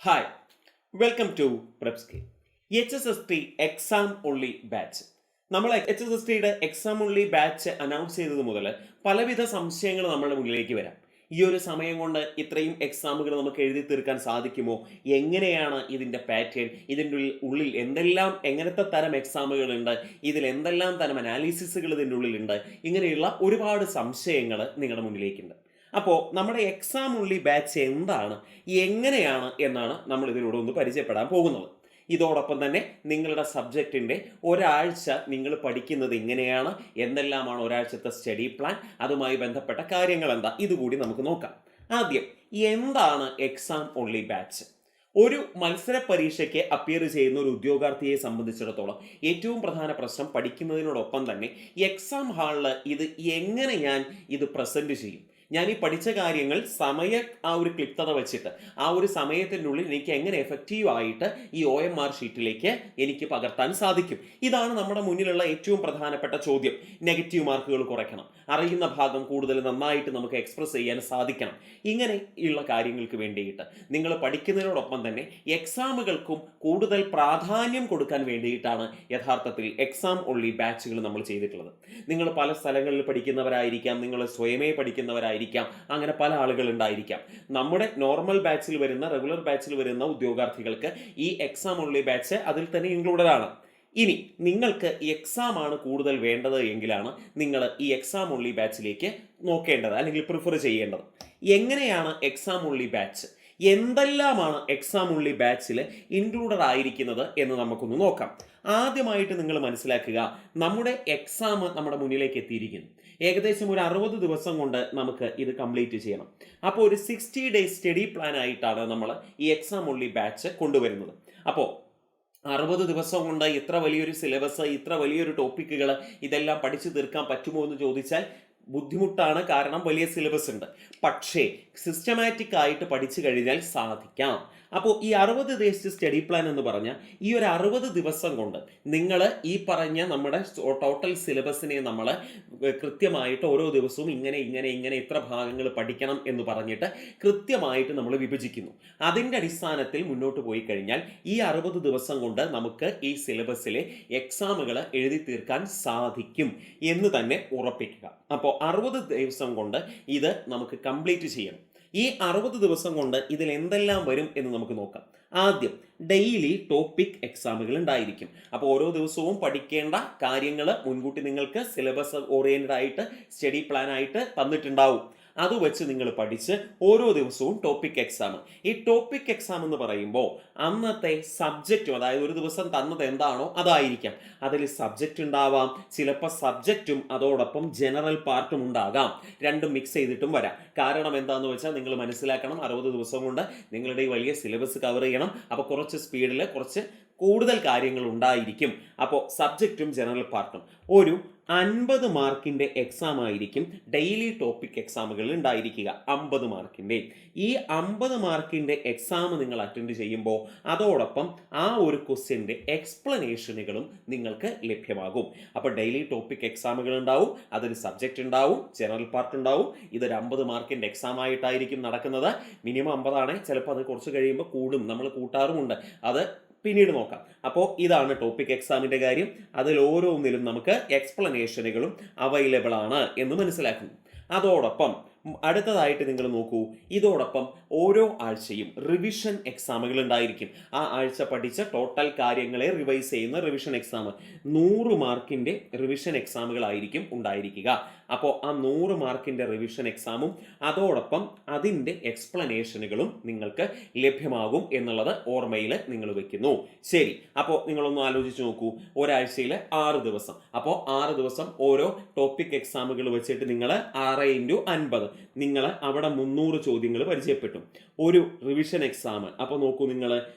Hi, welcome to Prepski. HSST exam only batch. നമ്മൾ HSSTയുടെ exam only batch announce ചെയ്തത് മുതൽ പലവിധ സംശയങ്ങൾ നമ്മുടെ മുന്നിലേക്ക് വരാം. ഈ ഒരു സമയം കൊണ്ട് ഇത്രയും എക്സാമുകൾ നമുക്ക് എഴുതി തീർക്കാൻ സാധിക്കുമോ? എങ്ങനെയാണ് ഇതിൻ്റെ പാറ്റേൺ? ഇതിൻ്റെ ഉള്ളിൽ എങ്ങനത്തെ തരം എക്സാമുകളുണ്ട്? ഇതിൽ എന്തെല്ലാം തരം അനാലിസിസുകൾ ഇതിൻ്റെ ഉള്ളിലുണ്ട്? ഇങ്ങനെയുള്ള ഒരുപാട് സംശയങ്ങൾ നിങ്ങളുടെ മുന്നിലേക്കുണ്ട്. അപ്പോൾ നമ്മുടെ എക്സാം ഉള്ളി ബാച്ച് എന്താണ്, എങ്ങനെയാണ് എന്നാണ് നമ്മൾ ഇതിലൂടെ ഒന്ന് പരിചയപ്പെടാൻ പോകുന്നത്. ഇതോടൊപ്പം തന്നെ നിങ്ങളുടെ സബ്ജക്റ്റിൻ്റെ ഒരാഴ്ച നിങ്ങൾ പഠിക്കുന്നത് എങ്ങനെയാണ്, എന്തെല്ലാമാണ് ഒരാഴ്ചത്തെ സ്റ്റഡി പ്ലാൻ, അതുമായി ബന്ധപ്പെട്ട കാര്യങ്ങൾ എന്താ, ഇതുകൂടി നമുക്ക് നോക്കാം. ആദ്യം, എന്താണ് എക്സാം ഓൺലി ബാച്ച്? ഒരു മത്സര പരീക്ഷയ്ക്ക് അപ്പിയർ ചെയ്യുന്ന ഒരു ഉദ്യോഗാർത്ഥിയെ സംബന്ധിച്ചിടത്തോളം ഏറ്റവും പ്രധാന പ്രശ്നം പഠിക്കുന്നതിനോടൊപ്പം തന്നെ എക്സാം ഹാളിൽ എങ്ങനെ ഞാൻ ഇത് പ്രസൻറ്റ് ചെയ്യും, ഞാൻ ഈ പഠിച്ച കാര്യങ്ങൾ ആ ഒരു ക്ലിപ്തത വെച്ചിട്ട് ആ ഒരു സമയത്തിനുള്ളിൽ എനിക്ക് എങ്ങനെ എഫക്റ്റീവ് ആയിട്ട് ഈ OMR ഷീറ്റിലേക്ക് എനിക്ക് പകർത്താൻ സാധിക്കും. ഇതാണ് നമ്മുടെ മുന്നിലുള്ള ഏറ്റവും പ്രധാനപ്പെട്ട ചോദ്യം. നെഗറ്റീവ് മാർക്കുകൾ കുറയ്ക്കണം, അറിയുന്ന ഭാഗം കൂടുതൽ നന്നായിട്ട് നമുക്ക് എക്സ്പ്രസ് ചെയ്യാൻ സാധിക്കണം. ഇങ്ങനെയുള്ള കാര്യങ്ങൾക്ക് വേണ്ടിയിട്ട് നിങ്ങൾ പഠിക്കുന്നതിനോടൊപ്പം തന്നെ എക്സാമുകൾക്കും കൂടുതൽ പ്രാധാന്യം കൊടുക്കാൻ വേണ്ടിയിട്ടാണ് യഥാർത്ഥത്തിൽ എക്സാം ഓൺലി ബാച്ചുകൾ നമ്മൾ ചെയ്തിട്ടുള്ളത്. നിങ്ങൾ പല സ്ഥലങ്ങളിൽ പഠിക്കുന്നവരായിരിക്കാം, നിങ്ങൾ സ്വയമേ പഠിക്കുന്നവരായിരിക്കാം, അങ്ങനെ പല ആളുകൾ ഉണ്ടായിരിക്കാം. നമ്മുടെ നോർമൽ ബാച്ചിൽ വരുന്ന, റെഗുലർ ബാച്ചിൽ വരുന്ന ഉദ്യോഗാർത്ഥികൾക്ക് ഈ എക്സാം ഓൺലി ബാച്ച് അതിൽ തന്നെ ഇൻക്ലൂഡഡ് ആണ്. ഇനി നിങ്ങൾക്ക് എക്സാം ആണ് കൂടുതൽ വേണ്ടത് എങ്കിലാണ് നിങ്ങൾ ഈ എക്സാം ഓൺലി ബാച്ചിലേക്ക് നോക്കേണ്ടത്, അല്ലെങ്കിൽ പ്രിഫർ ചെയ്യേണ്ടത്. എങ്ങനെയാണ് എക്സാം ഓൺലി ബാച്ച്, എന്തെല്ലാമാണ് എക്സാം ഓൺലി ബാച്ചിൽ ഇൻക്ലൂഡഡ് ആയിരിക്കുന്നത് എന്ന് നമുക്കൊന്ന് നോക്കാം. ആദ്യമായിട്ട് നിങ്ങൾ മനസ്സിലാക്കുക, നമ്മുടെ എക്സാം നമ്മുടെ മുന്നിലേക്ക് എത്തിയിരിക്കുന്നു. ഏകദേശം ഒരു 60 ദിവസം കൊണ്ട് നമുക്ക് ഇത് കംപ്ലീറ്റ് ചെയ്യണം. അപ്പോൾ ഒരു 60 ഡേയ്സ് സ്റ്റഡി പ്ലാൻ ആയിട്ടാണ് നമ്മൾ ഈ എക്സാം ഓൺലി ബാച്ച് കൊണ്ടുവരുന്നത്. അപ്പോൾ 60 ദിവസം കൊണ്ട് ഇത്ര വലിയൊരു സിലബസ്, ഇത്ര വലിയൊരു ടോപ്പിക്കുകൾ ഇതെല്ലാം പഠിച്ചു തീർക്കാൻ പറ്റുമോ എന്ന് ചോദിച്ചാൽ ബുദ്ധിമുട്ടാണ്. കാരണം വലിയ സിലബസ് ഉണ്ട്. പക്ഷേ സിസ്റ്റമാറ്റിക് ആയിട്ട് പഠിച്ചു കഴിഞ്ഞാൽ സാധിക്കാം. അപ്പോൾ ഈ 60 ഡേയ്സ് സ്റ്റഡി പ്ലാൻ എന്ന് പറഞ്ഞാൽ ഈ ഒരു 60 ദിവസം കൊണ്ട് നിങ്ങൾ ഈ പറഞ്ഞ നമ്മുടെ ടോട്ടൽ സിലബസിനെ നമ്മൾ കൃത്യമായിട്ട് ഓരോ ദിവസവും ഇങ്ങനെ ഇത്ര ഭാഗങ്ങൾ പഠിക്കണം എന്ന് പറഞ്ഞിട്ട് കൃത്യമായിട്ട് നമ്മൾ വിഭജിക്കുന്നു. അതിൻ്റെ അടിസ്ഥാനത്തിൽ മുന്നോട്ട് പോയി കഴിഞ്ഞാൽ ഈ 60 ദിവസം കൊണ്ട് നമുക്ക് ഈ സിലബസിലെ എക്സാമുകൾ എഴുതി തീർക്കാൻ സാധിക്കും എന്ന് തന്നെ ഉറപ്പിക്കുക. അപ്പോൾ 60 ദിവസം കൊണ്ട് ഇത് നമുക്ക് കംപ്ലീറ്റ് ചെയ്യണം. ഈ 60 ദിവസം കൊണ്ട് ഇതിൽ എന്തെല്ലാം വരും എന്ന് നമുക്ക് നോക്കാം. ആദ്യം, ഡെയിലി ടോപ്പിക് എക്സാമുകൾ ഉണ്ടായിരിക്കും. അപ്പോൾ ഓരോ ദിവസവും പഠിക്കേണ്ട കാര്യങ്ങൾ മുൻകൂട്ടി നിങ്ങൾക്ക് സിലബസ് ഓറിയന്റഡ് ആയിട്ട് സ്റ്റഡി പ്ലാൻ ആയിട്ട് തന്നിട്ടുണ്ടാവും. അത് വെച്ച് നിങ്ങൾ പഠിച്ച് ഓരോ ദിവസവും ടോപ്പിക് എക്സാം. ഈ ടോപ്പിക് എക്സാം എന്ന് പറയുമ്പോൾ അന്നത്തെ സബ്ജക്റ്റും, അതായത് ഒരു ദിവസം തന്നത് എന്താണോ അതായിരിക്കാം. അതിൽ സബ്ജക്റ്റ് ഉണ്ടാവാം, ചിലപ്പോൾ സബ്ജക്റ്റും അതോടൊപ്പം ജനറൽ പാർട്ടും ഉണ്ടാകാം. രണ്ടും മിക്സ് ചെയ്തിട്ടും വരാം. കാരണം എന്താണെന്ന് വെച്ചാൽ നിങ്ങൾ മനസ്സിലാക്കണം, 60 ദിവസം കൊണ്ട് നിങ്ങളുടെ ഈ വലിയ സിലബസ് കവർ ചെയ്യണം. അപ്പോൾ കുറച്ച് സ്പീഡിൽ കുറച്ച് കൂടുതൽ കാര്യങ്ങൾ ഉണ്ടായിരിക്കും. അപ്പോൾ സബ്ജക്റ്റും ജനറൽ പാർട്ടും ഒരു 50 മാർക്കിൻ്റെ എക്സാം ആയിരിക്കും ഡെയിലി ടോപ്പിക് എക്സാമുകളിൽ ഉണ്ടായിരിക്കുക. 50 മാർക്കിൻ്റെ ഈ 50 മാർക്കിൻ്റെ എക്സാം നിങ്ങൾ അറ്റൻഡ് ചെയ്യുമ്പോൾ അതോടൊപ്പം ആ ഒരു ക്വസ്റ്റ്യൻ്റെ എക്സ്പ്ലനേഷനുകളും നിങ്ങൾക്ക് ലഭ്യമാകും. അപ്പോൾ ഡെയിലി ടോപ്പിക് എക്സാമുകൾ ഉണ്ടാവും, അതൊരു സബ്ജക്റ്റ് ഉണ്ടാവും, ജനറൽ പാർട്ട് ഉണ്ടാവും. ഇതൊരു 50 മാർക്കിൻ്റെ എക്സാം ആയിട്ടായിരിക്കും നടക്കുന്നത്. മിനിമം 50 ആണ്, ചിലപ്പോൾ അത് കുറച്ച് കഴിയുമ്പോൾ കൂടും, നമ്മൾ കൂട്ടാറുമുണ്ട്. അത് പിന്നീട് നോക്കാം. അപ്പോൾ ഇതാണ് ടോപ്പിക് എക്സാമിൻ്റെ കാര്യം. അതിൽ ഓരോന്നിലും നമുക്ക് എക്സ്പ്ലനേഷനുകളും അവൈലബിൾ ആണ് എന്ന് മനസ്സിലാക്കുന്നു. അതോടൊപ്പം അടുത്തതായിട്ട് നിങ്ങൾ നോക്കൂ, ഇതോടൊപ്പം ഓരോ ആഴ്ചയും റിവിഷൻ എക്സാമുകൾ ഉണ്ടായിരിക്കും. ആ ആഴ്ച പഠിച്ച ടോട്ടൽ കാര്യങ്ങളെ റിവൈസ് ചെയ്യുന്ന റിവിഷൻ എക്സാം, 100 മാർക്കിൻ്റെ റിവിഷൻ എക്സാമുകളായിരിക്കും ഉണ്ടായിരിക്കുക. അപ്പോൾ ആ 100 മാർക്കിൻ്റെ റിവിഷൻ എക്സാമും അതോടൊപ്പം അതിൻ്റെ എക്സ്പ്ലനേഷനുകളും നിങ്ങൾക്ക് ലഭ്യമാകും എന്നുള്ളത് ഓർമ്മയിൽ നിങ്ങൾ വെക്കുന്നു. ശരി, അപ്പോൾ നിങ്ങളൊന്ന് ആലോചിച്ച് നോക്കൂ, ഒരാഴ്ചയിൽ 6 ദിവസം. അപ്പോൾ 6 ദിവസം ഓരോ ടോപ്പിക് എക്സാമുകൾ വെച്ചിട്ട് നിങ്ങൾ 6 × 50, നിങ്ങൾ അവിടെ 300 ചോദ്യങ്ങൾ പരിചയപ്പെട്ടു. ഒരു റിവിഷൻ എക്സാം, അപ്പോൾ നോക്കൂ, നിങ്ങൾ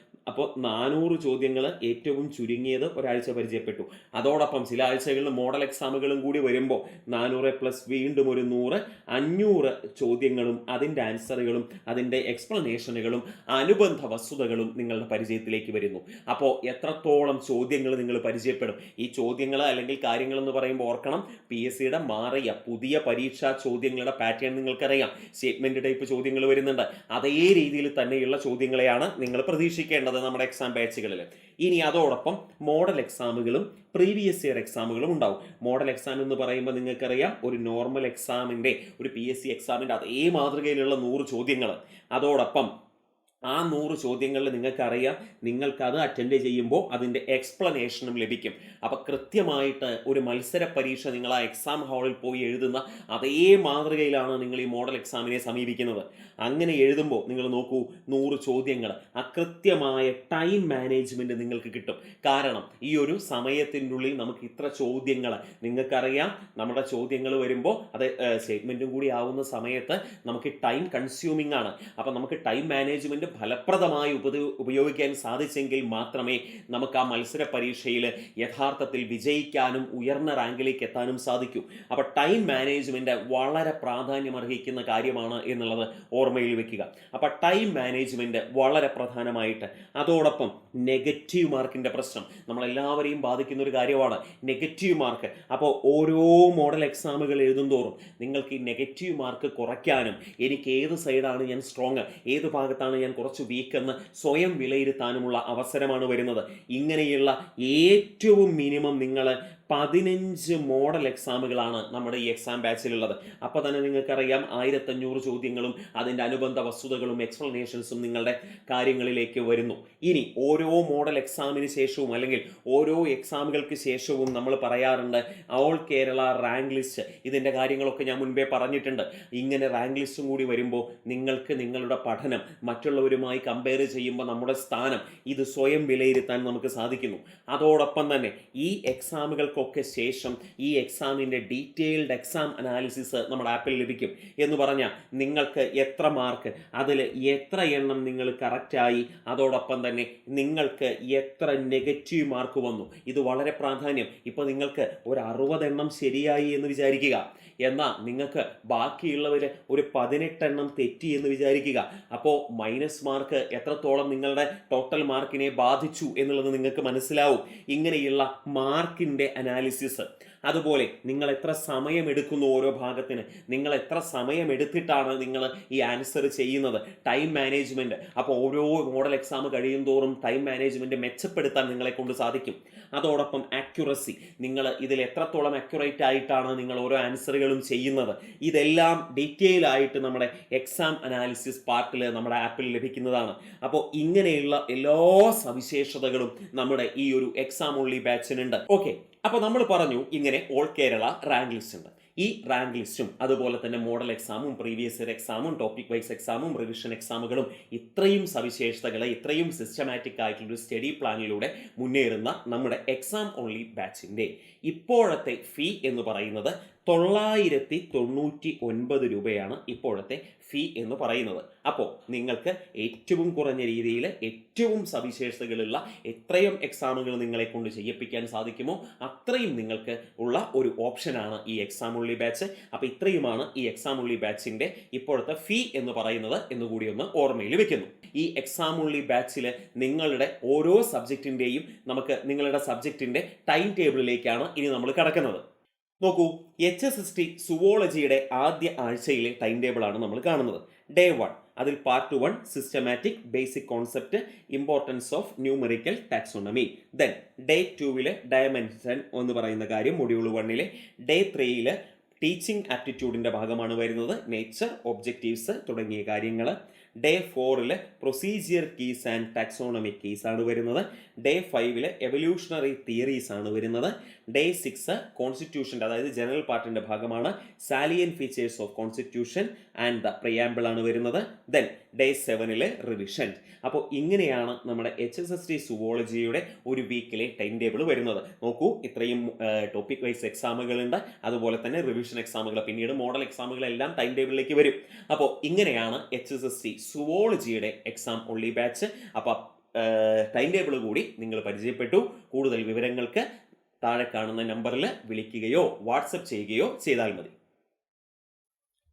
അപ്പോൾ 400 ചോദ്യങ്ങൾ ഏറ്റവും ചുരുങ്ങിയത് ഒരാഴ്ച പരിചയപ്പെട്ടു. അതോടൊപ്പം ചില ആഴ്ചകളിൽ മോഡൽ എക്സാമുകളും കൂടി വരുമ്പോൾ 400 പ്ലസ് വീണ്ടും ഒരു 100, 500 ചോദ്യങ്ങളും അതിൻ്റെ ആൻസറുകളും അതിൻ്റെ എക്സ്പ്ലനേഷനുകളും അനുബന്ധ വസ്തുതകളും നിങ്ങളുടെ പരിചയത്തിലേക്ക് വരുന്നു. അപ്പോൾ എത്രത്തോളം ചോദ്യങ്ങൾ നിങ്ങൾ പരിചയപ്പെടും. ഈ ചോദ്യങ്ങൾ അല്ലെങ്കിൽ കാര്യങ്ങൾ എന്ന് പറയുമ്പോൾ ഓർക്കണം, PSCയുടെ മാറിയ പുതിയ പരീക്ഷാ ചോദ്യങ്ങളുടെ പാറ്റേൺ നിങ്ങൾക്കറിയാം. സ്റ്റേറ്റ്മെന്റ് ടൈപ്പ് ചോദ്യങ്ങൾ വരുന്നുണ്ട്. അതേ രീതിയിൽ തന്നെയുള്ള ചോദ്യങ്ങളെയാണ് നിങ്ങൾ പ്രതീക്ഷിക്കേണ്ടത് നമ്മുടെ എക്സാം ബാച്ചുകളിൽ. ഇനി അതോടൊപ്പം മോഡൽ എക്സാമുകളും പ്രീവിയസ് ഇയർ എക്സാമുകളും ഉണ്ടാവും. മോഡൽ എക്സാം എന്ന് പറയുമ്പോൾ നിങ്ങൾക്കറിയാം, ഒരു നോർമൽ എക്സാമിൻ്റെ, ഒരു PSC എക്സാമിൻ്റെ അതേ മാതൃകയിലുള്ള 100 ചോദ്യങ്ങൾ. അതോടൊപ്പം ആ 100 ചോദ്യങ്ങളിൽ നിങ്ങൾക്കറിയാം, നിങ്ങൾക്കത് അറ്റൻഡ് ചെയ്യുമ്പോൾ അതിൻ്റെ എക്സ്പ്ലനേഷനും ലഭിക്കും. അപ്പം കൃത്യമായിട്ട് ഒരു മത്സര പരീക്ഷ നിങ്ങൾ ആ എക്സാം ഹാളിൽ പോയി എഴുതുന്ന അതേ മാതൃകയിലാണ് നിങ്ങൾ ഈ മോഡൽ എക്സാമിനെ സമീപിക്കുന്നത്. അങ്ങനെ എഴുതുമ്പോൾ നിങ്ങൾ നോക്കൂ, 100 ചോദ്യങ്ങൾ, ആ കൃത്യമായ ടൈം മാനേജ്മെൻറ്റ് നിങ്ങൾക്ക് കിട്ടും. കാരണം ഈ ഒരു സമയത്തിൻ്റെ ഉള്ളിൽ നമുക്ക് ഇത്ര ചോദ്യങ്ങൾ, നിങ്ങൾക്കറിയാം നമ്മുടെ ചോദ്യങ്ങൾ വരുമ്പോൾ അത് സ്റ്റേറ്റ്മെൻറ്റും കൂടി ആവുന്ന സമയത്ത് നമുക്ക് ടൈം കൺസ്യൂമിംഗ് ആണ്. അപ്പം നമുക്ക് ടൈം മാനേജ്മെൻറ്റ് ഫലപ്രദമായി ഉപയോഗിക്കാൻ സാധിച്ചെങ്കിൽ മാത്രമേ നമുക്ക് ആ മത്സര പരീക്ഷയിൽ യഥാർത്ഥത്തിൽ വിജയിക്കാനും ഉയർന്ന റാങ്കിലേക്ക് എത്താനും സാധിക്കൂ. അപ്പോൾ ടൈം മാനേജ്മെൻറ്റ് വളരെ പ്രാധാന്യം അർഹിക്കുന്ന കാര്യമാണ് എന്നുള്ളത് ഓർമ്മയിൽ വെക്കുക. അപ്പോൾ ടൈം മാനേജ്മെൻറ്റ് വളരെ പ്രധാനമായിട്ട്. അതോടൊപ്പം നെഗറ്റീവ് മാർക്കിൻ്റെ പ്രശ്നം നമ്മളെല്ലാവരെയും ബാധിക്കുന്ന ഒരു കാര്യമാണ്, നെഗറ്റീവ് മാർക്ക്. അപ്പോൾ ഓരോ മോഡൽ എക്സാമുകൾ എഴുതുന്തോറും നിങ്ങൾക്ക് ഈ നെഗറ്റീവ് മാർക്ക് കുറയ്ക്കാനും, എനിക്ക് ഏത് സൈഡാണ് ഞാൻ സ്ട്രോങ്, ഏത് ഭാഗത്താണ് ഞാൻ കുറച്ച് വീക്ക് എന്ന് സ്വയം വിലയിരുത്താനുമുള്ള അവസരമാണ് വരുന്നത്. ഇങ്ങനെയുള്ള ഏറ്റവും മിനിമം നിങ്ങൾ 15 മോഡൽ എക്സാമുകളാണ് നമ്മുടെ ഈ എക്സാം ബാച്ചിലുള്ളത്. അപ്പോൾ തന്നെ നിങ്ങൾക്കറിയാം 1500 ചോദ്യങ്ങളും അതിൻ്റെ അനുബന്ധ വസ്തുതകളും എക്സ്പ്ലനേഷൻസും നിങ്ങളുടെ കാര്യങ്ങളിലേക്ക് വരുന്നു. ഇനി ഓരോ മോഡൽ എക്സാമിന് ശേഷവും അല്ലെങ്കിൽ ഓരോ എക്സാമുകൾക്ക് ശേഷവും നമ്മൾ പറയാറുണ്ട് ഓൾ കേരള റാങ്ക് ലിസ്റ്റ്. ഇതിൻ്റെ കാര്യങ്ങളൊക്കെ ഞാൻ മുൻപേ പറഞ്ഞിട്ടുണ്ട്. ഇങ്ങനെ റാങ്ക് ലിസ്റ്റും കൂടി വരുമ്പോൾ നിങ്ങൾക്ക് നിങ്ങളുടെ പഠനം മറ്റുള്ളവരുമായി കമ്പയർ ചെയ്യുമ്പോൾ നമ്മുടെ സ്ഥാനം ഇത് സ്വയം വിലയിരുത്താൻ നമുക്ക് സാധിക്കുന്നു. അതോടൊപ്പം തന്നെ ഈ എക്സാമുകൾക്ക് ശേഷം ഈ എക്സാമിൻ്റെ ഡീറ്റെയിൽഡ് എക്സാം അനാലിസിസ് നമ്മുടെ ആപ്പിൽ ലഭിക്കും. എന്ന് പറഞ്ഞാൽ നിങ്ങൾക്ക് എത്ര മാർക്ക്, അതിൽ എത്ര എണ്ണം നിങ്ങൾ കറക്റ്റായി, അതോടൊപ്പം തന്നെ നിങ്ങൾക്ക് എത്ര നെഗറ്റീവ് മാർക്ക് വന്നു, ഇത് വളരെ പ്രാധാന്യം. ഇപ്പോൾ നിങ്ങൾക്ക് ഒരു 60 എണ്ണം ശരിയായി എന്ന് വിചാരിക്കുക, എന്നാൽ നിങ്ങൾക്ക് ബാക്കിയുള്ളവർ ഒരു 18 എണ്ണം തെറ്റി എന്ന് വിചാരിക്കുക. അപ്പോൾ മൈനസ് മാർക്ക് എത്രത്തോളം നിങ്ങളുടെ ടോട്ടൽ മാർക്കിനെ ബാധിച്ചു എന്നുള്ളത് നിങ്ങൾക്ക് മനസ്സിലാവും. ഇങ്ങനെയുള്ള മാർക്കിൻ്റെ അനാലിസിസ്, അതുപോലെ നിങ്ങൾ എത്ര സമയം എടുക്കുന്നു ഓരോ ഭാഗത്തിന്, നിങ്ങൾ എത്ര സമയം എടുത്തിട്ടാണ് നിങ്ങൾ ഈ ആൻസർ ചെയ്യുന്നത്, ടൈം മാനേജ്മെൻറ്റ്. അപ്പോൾ ഓരോ മോഡൽ എക്സാം കഴിയും തോറും ടൈം മാനേജ്മെൻറ്റ് മെച്ചപ്പെടുത്താൻ നിങ്ങളെ കൊണ്ട് സാധിക്കും. അതോടൊപ്പം ആക്യുറസി, നിങ്ങൾ ഇതിൽ എത്രത്തോളം അക്യുറേറ്റ് ആയിട്ടാണ് നിങ്ങൾ ഓരോ ആൻസറുകളും ചെയ്യുന്നത്, ഇതെല്ലാം ഡീറ്റെയിൽ ആയിട്ട് നമ്മുടെ എക്സാം അനാലിസിസ് പാർട്ടിൽ നമ്മുടെ ആപ്പിൽ ലഭിക്കുന്നതാണ്. അപ്പോൾ ഇങ്ങനെയുള്ള എല്ലാ സവിശേഷതകളും നമ്മുടെ ഈ ഒരു എക്സാം ഓൺലി ബാച്ചിനുണ്ട്. ഓക്കെ, അപ്പോൾ നമ്മൾ പറഞ്ഞു ഇങ്ങനെ ഓൾ കേരള റാങ്ക് ലിസ്റ്റ് ഉണ്ട്. ഈ റാങ്ക് ലിസ്റ്റും അതുപോലെ തന്നെ മോഡൽ എക്സാമും പ്രീവിയസ് ഇയർ എക്സാമും ടോപ്പിക് വൈസ് എക്സാമും റിവിഷൻ എക്സാമുകളും ഇത്രയും സവിശേഷതകളെ ഇത്രയും സിസ്റ്റമാറ്റിക് ആയിട്ടുള്ളൊരു സ്റ്റഡി പ്ലാനിലൂടെ മുന്നേറുന്ന നമ്മുടെ എക്സാം ഓൺലി ബാച്ചിൻ്റെ ഇപ്പോഴത്തെ ഫീ എന്ന് പറയുന്നത് 999 രൂപയാണ് ഇപ്പോഴത്തെ ഫീ എന്ന് പറയുന്നത്. അപ്പോൾ നിങ്ങൾക്ക് ഏറ്റവും കുറഞ്ഞ രീതിയിൽ ഏറ്റവും സവിശേഷതകളുള്ള എത്രയും എക്സാമുകൾ നിങ്ങളെ കൊണ്ട് ചെയ്യിപ്പിക്കാൻ സാധിക്കുമോ അത്രയും നിങ്ങൾക്ക് ഉള്ള ഒരു ഓപ്ഷനാണ് ഈ എക്സാം ഓൺലി ബാച്ച്. അപ്പോൾ ഇത്രയുമാണ് ഈ എക്സാം ഓൺലി ബാച്ചിൻ്റെ ഇപ്പോഴത്തെ ഫീ എന്ന് പറയുന്നത് എന്നുകൂടി ഒന്ന് ഓർമ്മയിൽ വെക്കുന്നു. ഈ എക്സാം ഓൺലി ബാച്ചിൽ നിങ്ങളുടെ ഓരോ സബ്ജക്റ്റിൻ്റെയും നമുക്ക് നിങ്ങളുടെ സബ്ജക്റ്റിൻ്റെ ടൈം ടേബിളിലേക്കാണ് ഇനി നമ്മൾ കടക്കുന്നത്. നോക്കൂ, HSST സുവോളജിയുടെ ആദ്യ ആഴ്ചയിലെ ടൈം ടേബിളാണ് നമ്മൾ കാണുന്നത്. ഡേ 1 അതിൽ part 1 systematic basic concept importance of numerical taxonomy. Then day 2 dimension എന്ന് പറയുന്ന കാര്യം മൊഡ്യൂൾ 1. ഡേ 3 ടീച്ചിങ് ആപ്റ്റിറ്റ്യൂഡിൻ്റെ ഭാഗമാണ് വരുന്നത്, നേച്ചർ, ഒബ്ജക്റ്റീവ്സ് തുടങ്ങിയ കാര്യങ്ങൾ. Day 4 procedure keys and taxonomic keys ആണ് വരുന്നത്. ഡേ 5 എവല്യൂഷണറി തിയറീസ് ആണ് വരുന്നത്. ഡേ 6 കോൺസ്റ്റിറ്റ്യൂഷൻ്റെ അതായത് ജനറൽ പാർട്ടിൻ്റെ ഭാഗമാണ്, salient features of constitution and the preamble ആണ് വരുന്നത്. Then day 7 revision. അപ്പോൾ ഇങ്ങനെയാണ് നമ്മുടെ HSST സുവോളജിയുടെ ഒരു വീക്കിലെ ടൈം ടേബിൾ വരുന്നത്. നോക്കൂ, ഇത്രയും ടോപ്പിക് വൈസ് എക്സാമുകളുണ്ട്, അതുപോലെ തന്നെ റിവിഷൻ എക്സാമുകൾ, പിന്നീട് മോഡൽ എക്സാമുകളെല്ലാം ടൈം ടേബിളിലേക്ക് വരും. അപ്പോൾ ഇങ്ങനെയാണ് HSST സുവോളജിയുടെ എക്സാം ഓൺലി ബാച്ച്. അപ്പോൾ ടൈം ടേബിൾ കൂടി നിങ്ങൾ പരിചയപ്പെട്ടു. കൂടുതൽ വിവരങ്ങൾക്ക് താഴെ കാണുന്ന നമ്പറിൽ വിളിക്കുകയോ വാട്സപ്പ് ചെയ്യുകയോ ചെയ്താൽ മതി.